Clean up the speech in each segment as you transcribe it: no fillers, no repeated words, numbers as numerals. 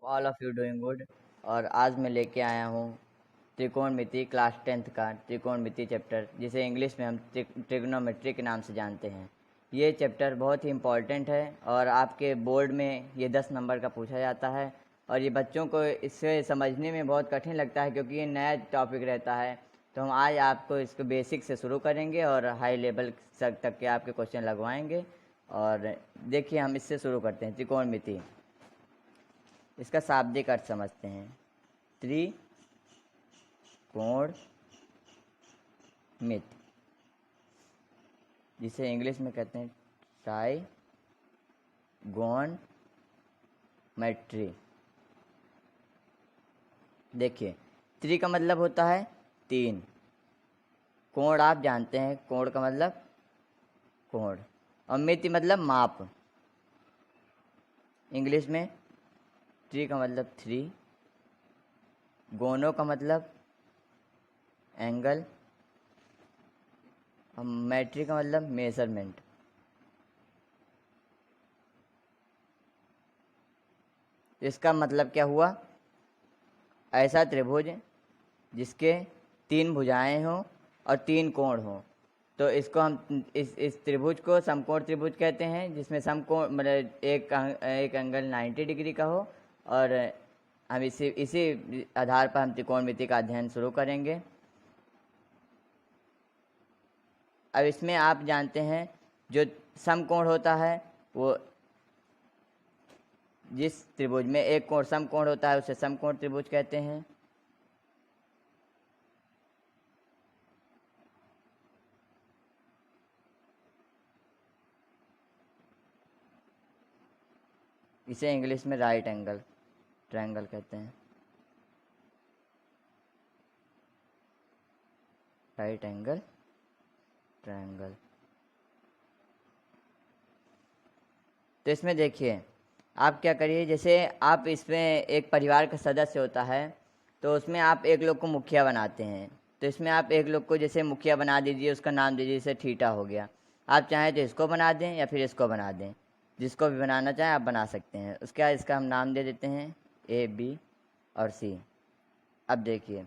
All of you doing good. और आज मैं लेके आया हूँ त्रिकोणमिति क्लास 10th का त्रिकोणमिति चैप्टर, जिसे इंग्लिश में हम ट्रिग्नोमेट्री के नाम से जानते हैं। ये चैप्टर बहुत ही इम्पॉर्टेंट है और आपके बोर्ड में ये 10 नंबर का पूछा जाता है। और ये बच्चों को इससे समझने में बहुत कठिन लगता है क्योंकि ये नया टॉपिक रहता है। तो हम आज आपको इसको बेसिक से शुरू करेंगे और हाई लेवल तक के आपके क्वेश्चन लगवाएंगे। और देखिए, हम इससे शुरू करते हैं। त्रिकोणमिति, इसका शाब्दिक अर्थ समझते हैं। त्रिकोण मिति, जिसे इंग्लिश में कहते हैं ट्राइगोनमेट्री। देखिए, त्रि का मतलब होता है 3। कोण आप जानते हैं, कोण का मतलब कोण। और मिति मतलब माप। इंग्लिश में ट्री का मतलब 3, गोनो का मतलब एंगल, और मैट्री का मतलब मेजरमेंट। इसका मतलब क्या हुआ? ऐसा त्रिभुज जिसके 3 भुजाएं हों और 3 कोण हों, तो इसको हम इस त्रिभुज को समकोण त्रिभुज कहते हैं, जिसमें समकोण मतलब एक एंगल 90 डिग्री का हो। और हम इसी आधार पर हम त्रिकोणमिति का अध्ययन शुरू करेंगे। अब इसमें आप जानते हैं, जो समकोण होता है वो जिस त्रिभुज में एक कोण समकोण होता है उसे समकोण त्रिभुज कहते हैं। इसे इंग्लिश में राइट एंगल ट्रायंगल कहते हैं। Right angle triangle. तो इसमें देखिए, आप क्या करिए, जैसे आप इसमें एक परिवार का सदस्य होता है, तो उसमें आप एक लोग को मुखिया बनाते हैं। तो इसमें आप एक लोग को जैसे मुखिया बना दीजिए, उसका नाम दीजिए, जैसे थीटा हो गया। आप चाहें तो इसको बना दें या फिर इसको बना दें, जिसको भी बनाना चाहें आप बना सकते हैं। उसके बाद इसका हम नाम दे देते हैं ए, बी और सी। अब देखिए,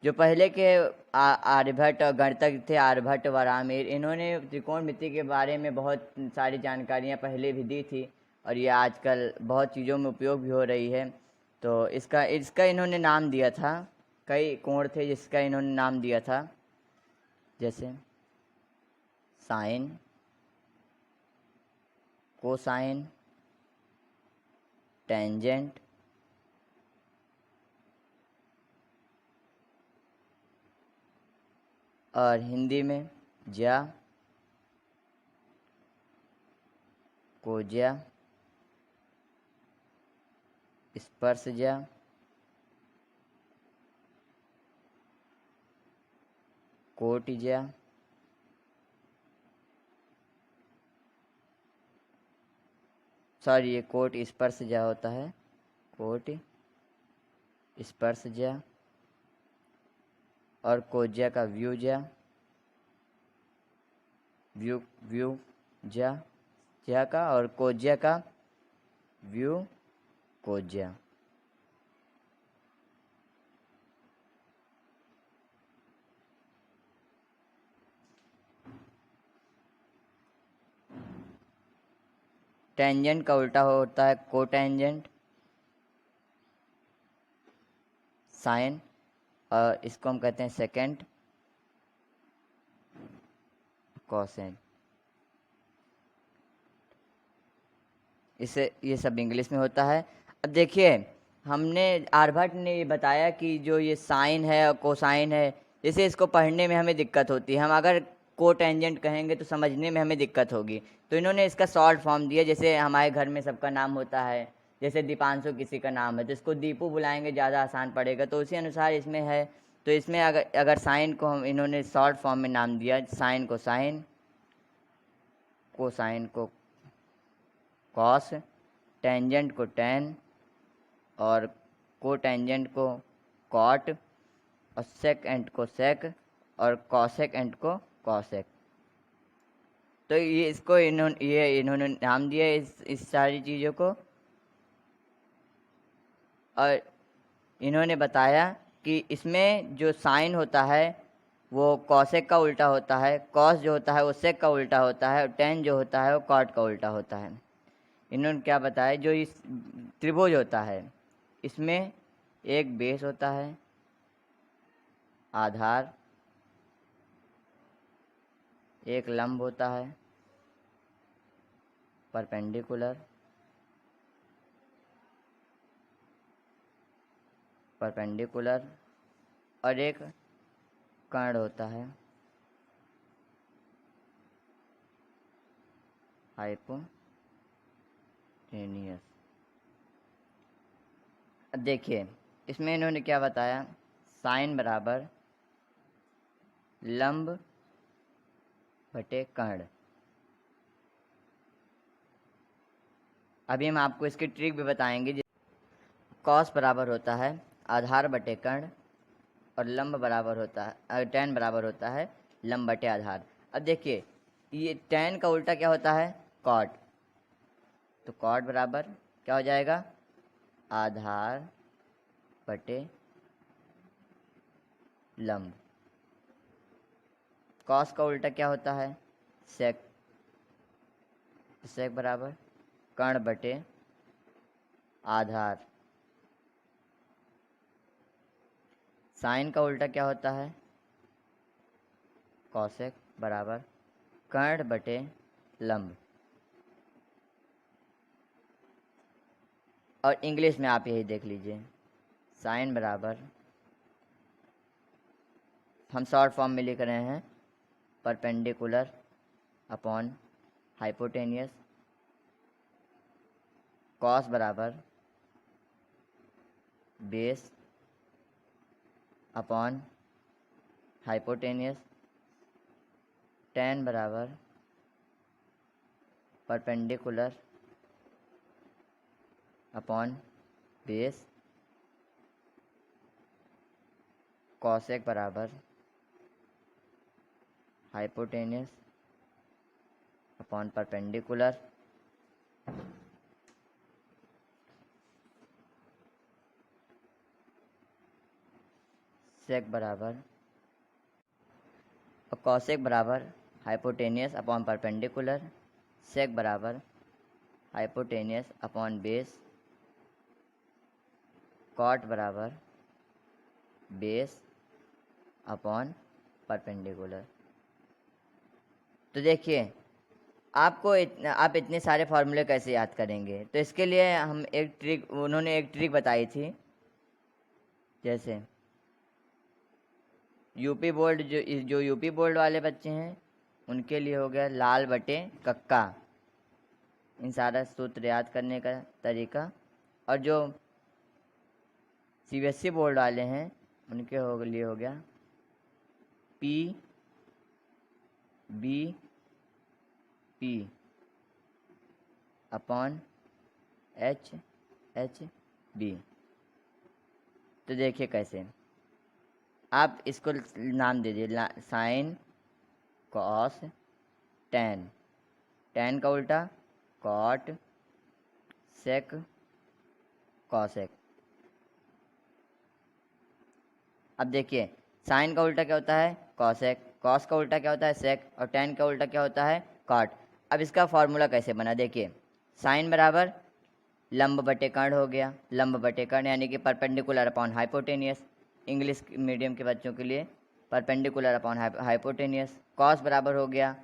जो पहले के आर्यभट्ट और गणितज्ञ थे, आर्यभट्ट व रामेर, इन्होंने त्रिकोणमिति के बारे में बहुत सारी जानकारियाँ पहले भी दी थी और ये आजकल बहुत चीज़ों में उपयोग भी हो रही है। तो इसका इसका इन्होंने नाम दिया था। कई कोण थे जिसका इन्होंने नाम दिया था, जैसे साइन, कोसाइन, टेंजेंट, और हिंदी में ज्या, कोज्या, स्पर्शज्या, कोटिज्या, सॉरी ये कोट स्पर्शज्या होता है, कोट स्पर्शज्या, और कोज्या का व्यूज्या, व्यू ज्या ज्या का, और कोज्या का व्यू कोज्या। टेंजेंट का उल्टा होता है कोटेंजेंट, साइन, और इसको हम कहते हैं सेकेंड कोसेंट। इसे ये सब इंग्लिश में होता है। अब देखिए, हमने आर्यभट्ट ने ये बताया कि जो ये साइन है और कोसाइन है, जैसे इसको पढ़ने में हमें दिक्कत होती है। हम अगर कोटेंजेंट कहेंगे तो समझने में हमें दिक्कत होगी। तो इन्होंने इसका शॉर्ट फॉर्म दिया। जैसे हमारे घर में सबका नाम होता है, जैसे दीपांशु किसी का नाम है तो इसको दीपू बुलाएंगे, ज़्यादा आसान पड़ेगा। तो उसी अनुसार इसमें है। तो इसमें अगर साइन को हम इन्होंने शॉर्ट फॉर्म में नाम दिया, साइन को साइन, कोसाइन को कॉस, टेंजेंट को टेन, और कोटेंजेंट को कॉट, और सेक एंड को सेक, और कॉसेक एंड को कॉसेक। तो ये इसको इन्होंने नाम दिया इस सारी चीज़ों को। और इन्होंने बताया कि इसमें जो साइन होता है वो कॉसेक का उल्टा होता है, कॉस जो होता है वो सेक का उल्टा होता है, और टेन जो होता है वो कॉट का उल्टा होता है। इन्होंने क्या बताया, जो इस त्रिभुज होता है इसमें एक बेस होता है, आधार, एक लंब होता है परपेंडिकुलर, और एक कर्ण होता है हाइपोटेनियस। अब देखिए इसमें इन्होंने क्या बताया, साइन बराबर लंब बटे कर्ण। अभी हम आपको इसकी ट्रिक भी बताएंगे। कॉस बराबर होता है आधार बटे कर्ण, और लंब बराबर होता है टेन बराबर होता है लंब बटे आधार। अब देखिए ये टेन का उल्टा क्या होता है, कॉट, तो कॉट बराबर क्या हो जाएगा, आधार बटे लंब। कॉस का उल्टा क्या होता है, सेक, सेक बराबर कर्ण बटे आधार। साइन का उल्टा क्या होता है, कॉसेक बराबर कर्ण बटे लंब। और इंग्लिश में आप यही देख लीजिए, साइन बराबर, हम शॉर्ट फॉर्म में लिख रहे हैं, परपेंडिकुलर अपॉन हाइपोटेनियस। कॉस बराबर बेस अपॉन हाइपोटेनियस। टेन बराबर परपेंडिकुलर अपॉन बेस। कॉसेक बराबर हाइपोटेनियस अपॉन परपेंडिकुलर। सेक बराबर, और कॉसेक बराबर हाइपोटेनियस अपॉन परपेंडिकुलर। सेक बराबर हाइपोटेनियस अपॉन बेस। कॉट बराबर बेस अपॉन परपेंडिकुलर। तो देखिए आपको आप इतने सारे फार्मूले कैसे याद करेंगे, तो इसके लिए हम एक ट्रिक, उन्होंने एक ट्रिक बताई थी। जैसे यूपी बोर्ड, जो यूपी बोर्ड वाले बच्चे हैं उनके लिए हो गया लाल बटे कक्का, इन सारा सूत्र याद करने का तरीका। और जो सीबीएसई बोर्ड वाले हैं उनके लिए हो गया P B P upon H H B. तो देखिए कैसे, आप इसको नाम दे दीजिए साइन कॉस टेन, टेन का उल्टा कॉट, सेक कॉसेक। अब देखिए साइन का उल्टा क्या होता है, कॉसेक, कॉस का उल्टा क्या होता है, सेक, और टेन का उल्टा क्या होता है, कॉट। अब इसका फॉर्मूला कैसे बना, देखिए साइन बराबर लंब बटे कर्ण हो गया, लंब बटे कर्ण यानी कि perpendicular upon hypotenuse, English medium के बच्चों के लिए परपेंडिकुलर अपॉन हाइपोटेनियस। कॉस बराबर हो गया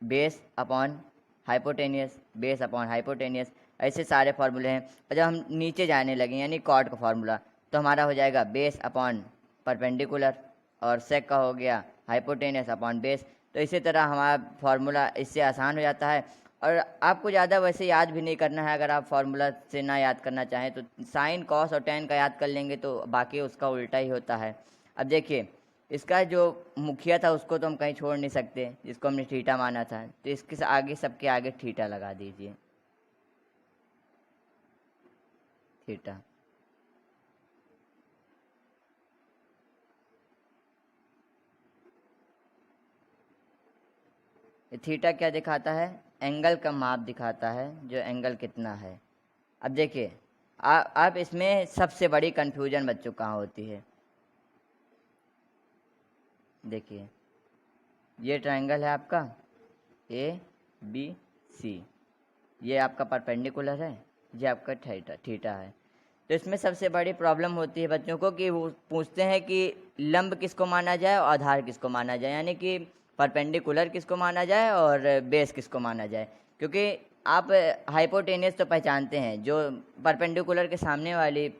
base upon hypotenuse, base upon hypotenuse. ऐसे सारे फार्मूले हैं। और जब हम नीचे जाने लगे यानी कॉट का फार्मूला, तो हमारा हो जाएगा बेस अपॉन परपेंडिकुलर, और सेक का हो गया हाइपोटेनियस अपॉन बेस। तो इसी तरह हमारा फार्मूला इससे आसान हो जाता है। और आपको ज़्यादा वैसे याद भी नहीं करना है, अगर आप फार्मूला से ना याद करना चाहें तो साइन कॉस और टेन का याद कर लेंगे, तो बाकी उसका उल्टा ही होता है। अब देखिए इसका जो मुखिया था उसको तो हम कहीं छोड़ नहीं सकते, जिसको हमने थीटा माना था, तो इसके आगे, सबके आगे थीटा लगा दीजिए, थीटा। थीटा क्या दिखाता है, एंगल का माप दिखाता है, जो एंगल कितना है। अब देखिए आप इसमें सबसे बड़ी कन्फ्यूजन बच्चों कहाँ होती है, देखिए ये ट्रायंगल है आपका ABC, ये आपका परपेंडिकुलर है, ये आपका थीटा है। तो इसमें सबसे बड़ी प्रॉब्लम होती है बच्चों को कि वो पूछते हैं कि लंब किसको माना जाए और आधार किसको माना जाए, यानी कि परपेंडिकुलर किसको माना जाए और बेस किसको माना जाए। क्योंकि आप हाइपोटेनियस तो पहचानते हैं, जो परपेंडिकुलर के सामने वाली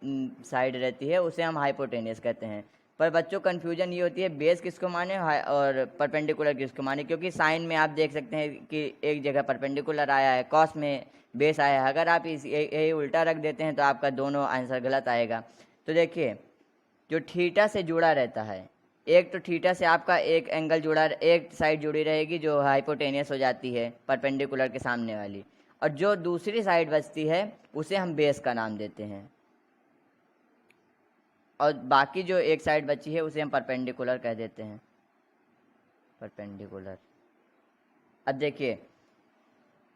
साइड रहती है उसे हम हाइपोटेनियस कहते हैं। पर बच्चों कन्फ्यूजन ये होती है बेस किसको माने और परपेंडिकुलर किसको माने, क्योंकि साइन में आप देख सकते हैं कि एक जगह परपेंडिकुलर आया है, कॉस में बेस आया है। अगर आप इस यही उल्टा रख देते हैं तो आपका दोनों आंसर गलत आएगा। तो देखिए जो थीटा से जुड़ा रहता है, एक तो थीटा से आपका एक एंगल जुड़ा, एक साइड जुड़ी रहेगी जो हाइपोटेनियस हो जाती है परपेंडिकुलर के सामने वाली, और जो दूसरी साइड बचती है उसे हम बेस का नाम देते हैं, और बाकी जो एक साइड बची है उसे हम परपेंडिकुलर कह देते हैं, परपेंडिकुलर। अब देखिए,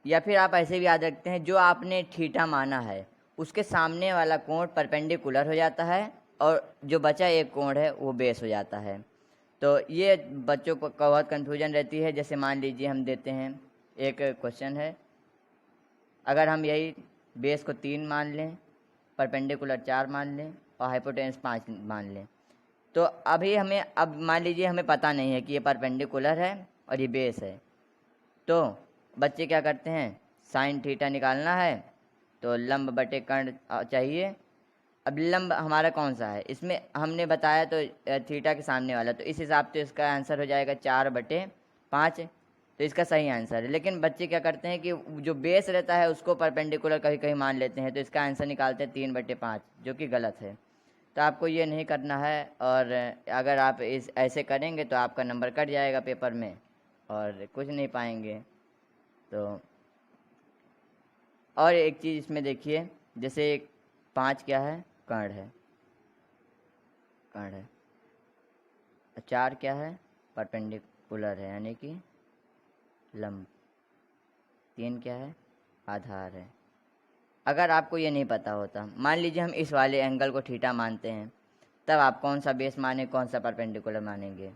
या फिर आप ऐसे भी याद रखते हैं जो आपने थीटा माना है उसके सामने वाला कोण परपेंडिकुलर हो जाता है और जो बचा एक कोण है वो बेस हो जाता है। तो ये बच्चों को बहुत कन्फ्यूजन रहती है। जैसे मान लीजिए हम देते हैं एक क्वेश्चन है, अगर हम यही बेस को 3 मान लें, परपेंडिकुलर 4 मान लें और हाइपोटेनस 5 मान लें, तो अभी हमें, अब मान लीजिए हमें पता नहीं है कि ये परपेंडिकुलर है और ये बेस है, तो बच्चे क्या करते हैं, साइन थीटा निकालना है तो लंब बटे कर्ण चाहिए। अब लंब हमारा कौन सा है, इसमें हमने बताया तो थीटा के सामने वाला, तो इस हिसाब से इसका आंसर हो जाएगा 4/5, तो इसका सही आंसर है। लेकिन बच्चे क्या करते हैं कि जो बेस रहता है उसको परपेंडिकुलर कहीं कहीं मान लेते हैं, तो इसका आंसर निकालते हैं 3/5, जो कि गलत है। तो आपको ये नहीं करना है, और अगर आप इस ऐसे करेंगे तो आपका नंबर कट जाएगा पेपर में और कुछ नहीं पाएंगे। तो और एक चीज़ इसमें देखिए, जैसे 5 क्या है, कर्ण है, कर्ण है। 4 क्या है, परपेंडिकुलर है यानी कि लंब। 3 क्या है, आधार है। अगर आपको ये नहीं पता होता, मान लीजिए हम इस वाले एंगल को थीटा मानते हैं, तब आप कौन सा बेस माने, कौन सा परपेंडिकुलर मानेंगे।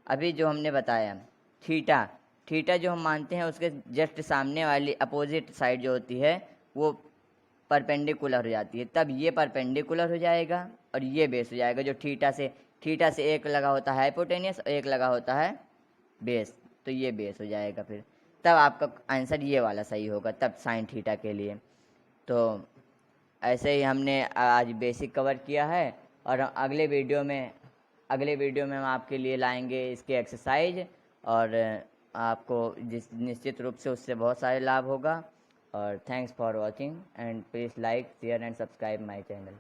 अभी जो हमने बताया थीटा, थीटा जो हम मानते हैं उसके जस्ट सामने वाली अपोजिट साइड जो होती है वो परपेंडिकुलर हो जाती है, तब ये परपेंडिकुलर हो जाएगा और ये बेस हो जाएगा। जो थीटा से एक लगा होता है हाइपोटेनियस और एक लगा होता है बेस, तो ये बेस हो जाएगा। फिर तब आपका आंसर ये वाला सही होगा, तब साइन थीटा के लिए। तो ऐसे ही हमने आज बेसिक कवर किया है, और अगले वीडियो में हम आपके लिए लाएंगे इसके एक्सरसाइज, और आपको जिस निश्चित रूप से उससे बहुत सारे लाभ होगा। और thanks for watching and please like share and subscribe my channel.